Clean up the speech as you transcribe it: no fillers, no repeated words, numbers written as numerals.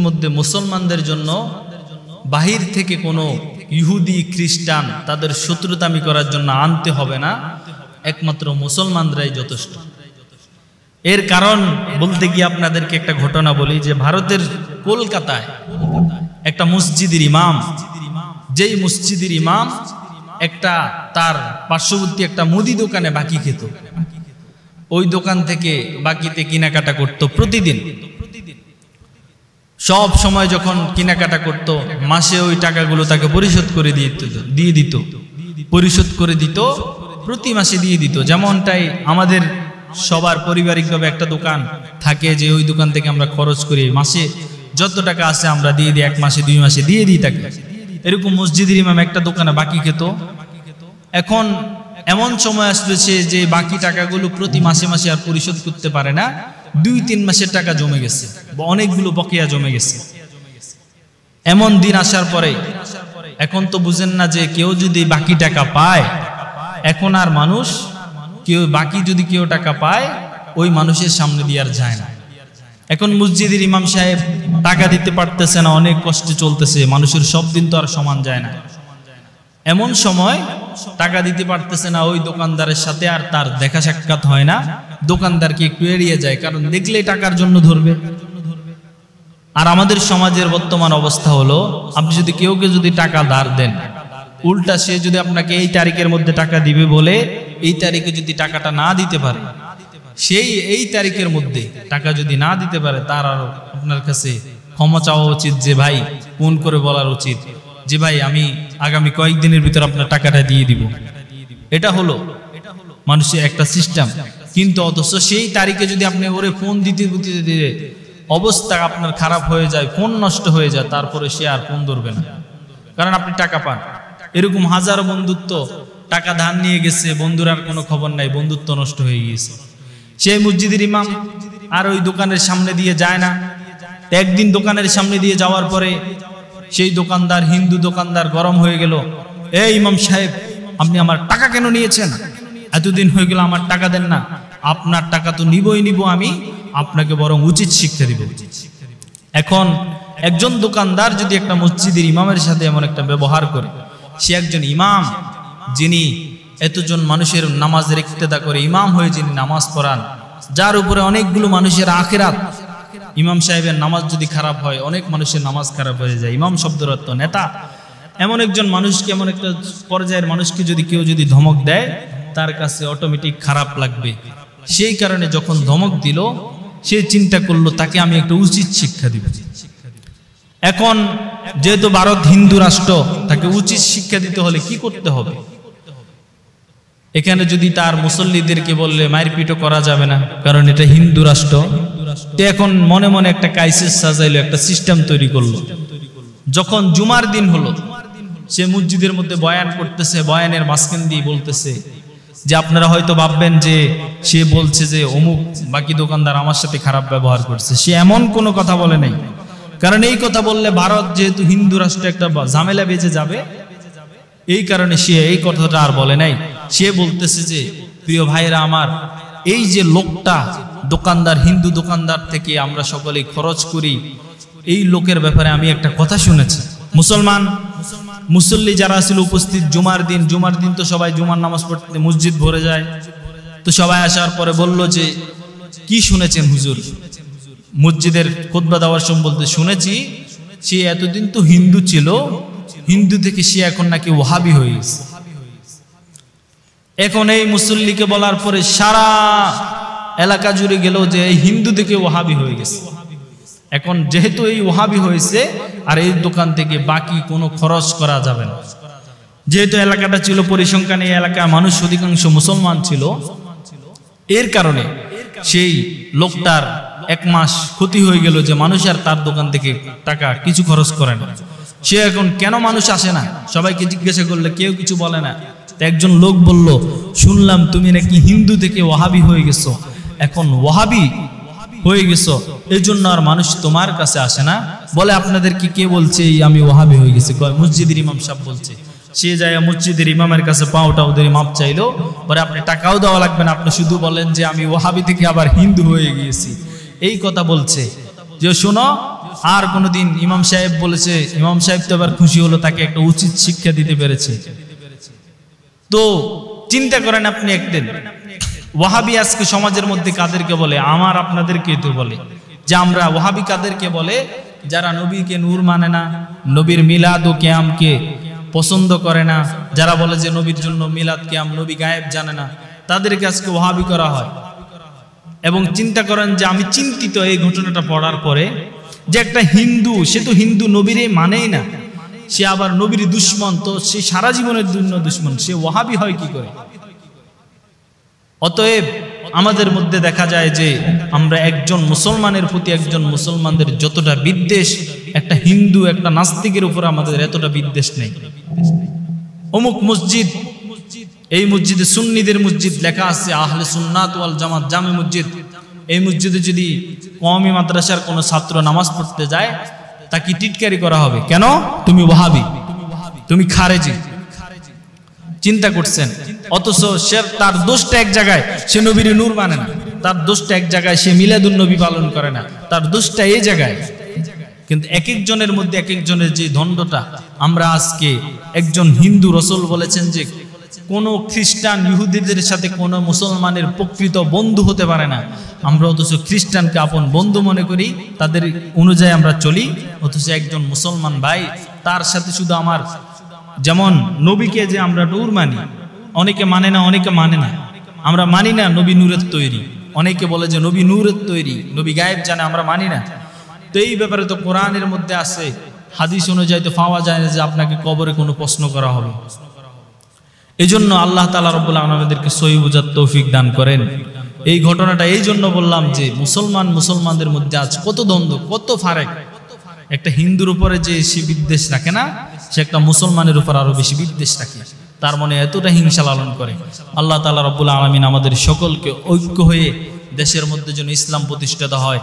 মধ্যে মুসলমানদের জন্য বাহির থেকে কোনো ইহুদি খ্রিস্টান তাদের শত্রুতামি করার জন্য আনতে হবে না, একমাত্র মুসলমানরাই যথেষ্ট। এর কারণ বলতে গিয়ে আপনাদেরকে একটা ঘটনা বলি যে ভারতের কলকাতায় একটা মসজিদের ইমাম, যেই মসজিদের ইমাম একটা তার পার্শ্ববর্তী একটা মুদি দোকানে বাকি খেত, ওই দোকান থেকে বাকিতে কেনাকাটা করত প্রতিদিন। সব সময় যখন কেনাকাটা করত মাসে ওই টাকাগুলো তাকে পরিশোধ করে দিয়ে দিত, পরিশোধ করে দিত, প্রতি মাসে দিয়ে দিত। যেমনটাই আমাদের সবার পারিবারিকভাবে একটা দোকান থাকে যে ওই দোকান থেকে আমরা খরচ করি, মাসে যত টাকা আছে আমরা দিয়ে দিই, এক মাসে 2 মাসে দিয়ে দিই তাকে। এরকম মসজিদের ইমাম একটা দোকানে বাকি খেত। এখন এমন সময় আসছে যে বাকি টাকাগুলো প্রতি মাসে মাসে আর পরিশোধ করতে পারে না, 2-3 মাসের টাকা জমে গেছে, অনেকগুলো বকেয়া জমে গেছে। এমন দিন আসার পরে এখন তো বুঝেন না যে কেউ যদি বাকি টাকা পায়, এখন আর মানুষ কেউ বাকি যদি কেউ টাকা পায় ওই মানুষের সামনে দিয়ে আর যায় না। এখন মসজিদের ইমাম সাহেব টাকা দিতে পারতেছে না, অনেক কষ্টে চলতেছে, মানুষের সব দিন তো আর সমান যায় না। এমন সময় টাকা দিতে পারতেছে না, ওই দোকানদারের সাথে আর তার দেখা সাক্ষাৎ হয় না, দোকানদারকে একটু এড়িয়ে যায়, কারণ দেখলেই টাকার জন্য ধরবে। আর আমাদের সমাজের বর্তমান অবস্থা হলো, আপনি যদি কেউ যদি টাকা ধার দেন, উল্টা সে যদি আপনাকে এই তারিখের মধ্যে টাকা দিবে বলে এই তারিখে যদি টাকাটা না দিতে পারে, সেই এই তারিখের মধ্যে টাকা যদি না দিতে পারে, তার আরো আপনার কাছে ক্ষমা চাওয়া উচিত, যে ভাই ফোন করে বলার উচিত যে ভাই আমি আগামী কয়েকদিনের ভিতর আপনার টাকাটা দিয়ে দিব। এটা হলো মানুষের একটা সিস্টেম। কিন্তু অথচ সেই তারিখে যদি আপনি ওরে ফোন দিতে দিতে অবস্থা আপনার খারাপ হয়ে যায়, ফোন নষ্ট হয়ে যায়, তারপরে সে আর ফোন ধরবে না, কারণ আপনি টাকা পান। এরকম হাজারো বন্ধুত্ব, টাকা ধার নিয়ে গেছে, বন্ধুর আর কোনো খবর নাই, বন্ধুত্ব নষ্ট হয়ে গিয়েছে। সেই মসজিদের ইমাম আর ওই দোকানের সামনে দিয়ে যায় না। একদিন দোকানের সামনে দিয়ে যাওয়ার পরে সেই দোকানদার, হিন্দু দোকানদার গরম হয়ে গেল, এই ইমাম সাহেব আপনি আমার টাকা কেন নিয়েছেন? এতদিন হয়ে গেল আমার টাকা দেন না। আপনার টাকা তো নিবই নিব, আমি আপনাকে বরং উচিত শিক্ষা দিব। এখন একজন দোকানদার যদি একটা মসজিদের ইমামের সাথে এমন একটা ব্যবহার করে, সে একজন ইমাম যিনি এতজন মানুষের নামাজের ইক্তেদা করে ইমাম হয়ে যিনি নামাজ পড়ান, যার উপরে অনেকগুলো মানুষের আখিরাত, ইমাম সাহেবের নামাজ যদি খারাপ হয় অনেক মানুষের নামাজ খারাপ হয়ে যায়। ইমাম শব্দের অর্থ নেতা। এমন একজন মানুষকে, এমন একটা পর্যায়ের মানুষকে যদি কেউ যদি ধমক দেয়, তার কাছে অটোমেটিক খারাপ লাগবে। সেই কারণে যখন ধমক দিল, সে চিন্তা করলো তাকে আমি একটা উচিত শিক্ষা দিব। এখন যেহেতু ভারত হিন্দু রাষ্ট্র, তাকে উচিত শিক্ষা দিতে হলে কি করতে হবে? এখানে যদি তার মুসল্লিদেরকে বললে মারপিটও করা যাবে না, কারণ এটা হিন্দু রাষ্ট্র। তো এখন মনে মনে একটা ক্রাইসিস সাজাইলো, একটা সিস্টেম তৈরি করলো। যখন জুমার দিন হলো, সে মসজিদের মধ্যে বয়ান করতেছে, বয়ানের মাঝখান দিয়ে বলতেছে যে আপনারা হয়তো ভাববেন যে সে বলছে যে অমুক বাকি দোকানদার আমার সাথে খারাপ ব্যবহার করছে। সে এমন কোনো কথা বলে নাই, কারণ এই কথা বললে ভারত যেহেতু হিন্দু রাষ্ট্র একটা ঝামেলা বেজে যাবে, এই কারণে সে এই কথাটা আর বলে নাই। সে বলতেছে যে প্রিয় ভাইরা আমার, এই যে লোকটা দোকানদার, হিন্দু দোকানদার থেকে আমরা সকলেই খরচ করি, এই লোকের ব্যাপারে আমি একটা কথা শুনেছি। মুসলমান মুসল্লি যারা ছিল উপস্থিত জুমার দিন তো সবাই জুমার নামাজ পড়তে মসজিদ ভরে যায়। তো সবাই আসার পরে বলল যে কি শুনেছেন হুজুর? মসজিদের খুতবা দেওয়ার সময় বলতে শুনেছি সে এতদিন তো হিন্দু ছিল, হিন্দু থেকে সে এখন নাকি ওয়াহাবি হয়ে গেছে। এখন এই মুসল্লিকে বলার পরে সারা এলাকা জুড়ে গেল যে এই হিন্দু থেকে ওয়াহাবি হয়ে গেছে। এখন যেহেতু এই ওয়াহাবি হয়েছে, আর এই দোকান থেকে বাকি কোনো খরচ করা যাবে না। যেহেতু এলাকাটা ছিল পরিসংখ্যান, এই এলাকার মানুষ অধিকাংশ মুসলমান ছিল, এর কারণে সেই লোকটার 1 মাস ক্ষতি হয়ে গেল যে মানুষ আর তার দোকান থেকে টাকা কিছু খরচ করে না। সে এখন কেন মানুষ আসে না, সবাইকে জিজ্ঞাসা করলে কেউ কিছু বলে না। একজন লোক বলল, শুনলাম তুমি নাকি হিন্দু থেকে ওয়াহাবি হয়ে গেছো, এখন ওয়াহাবি হয়ে গেছো এই জন্য আর মানুষ তোমার কাছে আসে না। বলে আপনাদের কি কে বলছে আমি ওয়াহাবি হয়ে গেছি? কয় মসজিদের ইমাম সাহেব বলছে। সে যায় মসজিদের ইমামের কাছে পাওটা ওদের মাপ চাইলো, পরে আপনি টাকাও দেওয়া লাগবে না, আপনি শুধু বলেন যে আমি ওয়াহাবি থেকে আবার হিন্দু হয়ে গিয়েছি। এই কথা বলছে যে শোনো, আর কোনোদিন ইমাম সাহেব বলেছে, ইমাম সাহেব তো আবার খুশি হলো, তাকে একটা উচিত শিক্ষা দিতে পেরেছে। তো চিন্তা করেন আপনি একদিন ওয়াহাবি আজকে সমাজের মধ্যে কাদেরকে বলে? আমার আপনাদেরকে তো বলে যে আমরা ওয়াহাবি। কাদেরকে বলে? যারা নবীকে নূর মানে না, নবীর মিলাদ ও কিয়ামকে পছন্দ করে না, যারা বলে যে নবীর জন্য মিলাদ কিয়াম, নবী গায়েব জানে না, তাদেরকে আজকে ওয়াহাবি করা হয়। এবং চিন্তা করেন যে আমি চিন্তিত এই ঘটনাটা পড়ার পরে যে একটা হিন্দু, সে তো হিন্দু নবীরে মানেই না, সে আবার নবীর দুশ্মন, তো সে সারা জীবনের জন্য দুশ্মন, সে ওয়াহাবি হয় কি করে? অতএব আমাদের মধ্যে দেখা যায় যে আমরা একজন মুসলমানের প্রতি, একজন মুসলমানদের যতটা বিদ্বেষ, একটা হিন্দু, একটা নাস্তিকের উপর আমাদের এতটা বিদ্বেষ নেই। অমুক মসজিদ, এই মসজিদে সুন্নিদের মসজিদ লেখা আছে আহলে সুন্নাত ওয়াল জামাত জামে মসজিদ, এই মসজিদে যদি কওমি মাদ্রাসার কোনো ছাত্র নামাজ পড়তে যায় তাকে টিটকারি করা হবে। কেন? তুমি ওয়াহাবি, তুমি খারেজি। চিন্তা করছেন? অথচ সে তার দোষটা এক জায়গায়, সে নবীর নূর মানে না, তার দোষটা এক জায়গায়, সে মিলাদুন নবী পালন করে না, তার দোষটা এই জায়গায়। কিন্তু এক একজনের মধ্যে এক একজনের যে দ্বন্দ্বটা, আমরা আজকে একজন হিন্দু রসুল বলেছেন যে কোনো খ্রিস্টান ইহুদিদের সাথে কোনো মুসলমানের প্রকৃত বন্ধু হতে পারে না। আমরা অথচ খ্রিস্টানকে আপন বন্ধু মনে করি, তাদের অনুযায়ী আমরা চলি। অথচ একজন মুসলমান ভাই, তার সাথে শুধু আমার, যেমন নবীকে যে আমরা নূর মানি, অনেকে মানে না, অনেকে মানে না। আমরা মানি না নবী নূরের তৈরি, অনেকে বলে যে নবী নূরের তৈরি, নবী গায়েব জানে, আমরা মানি না। তো এই ব্যাপারে তো কোরআনের মধ্যে আছে, হাদিস অনুযায়ী তো পাওয়া যায় না যে আপনাকে কবরে কোনো প্রশ্ন করা হবে। এই জন্য আল্লাহ তাআলা রব্বুল আলামিন আমাদেরকে সহি বুঝার তৌফিক দান করেন। এই ঘটনাটা এই জন্য বললাম যে মুসলমানদের মধ্যে আজ কত দ্বন্দ্ব, কত ফারাক। একটা হিন্দুর উপরে যে সে বিদ্বেষ রাখে না, সে একটা মুসলমানের উপর আরো বেশি বিদ্বেষ রাখে, তার মনে এতটা হিংসা লালন করে। আল্লাহ তাআলা রব্বুল আলামিন আমাদের সকলকে ঐক্য হয়ে দেশের মধ্যে যেন ইসলাম প্রতিষ্ঠিত হয়।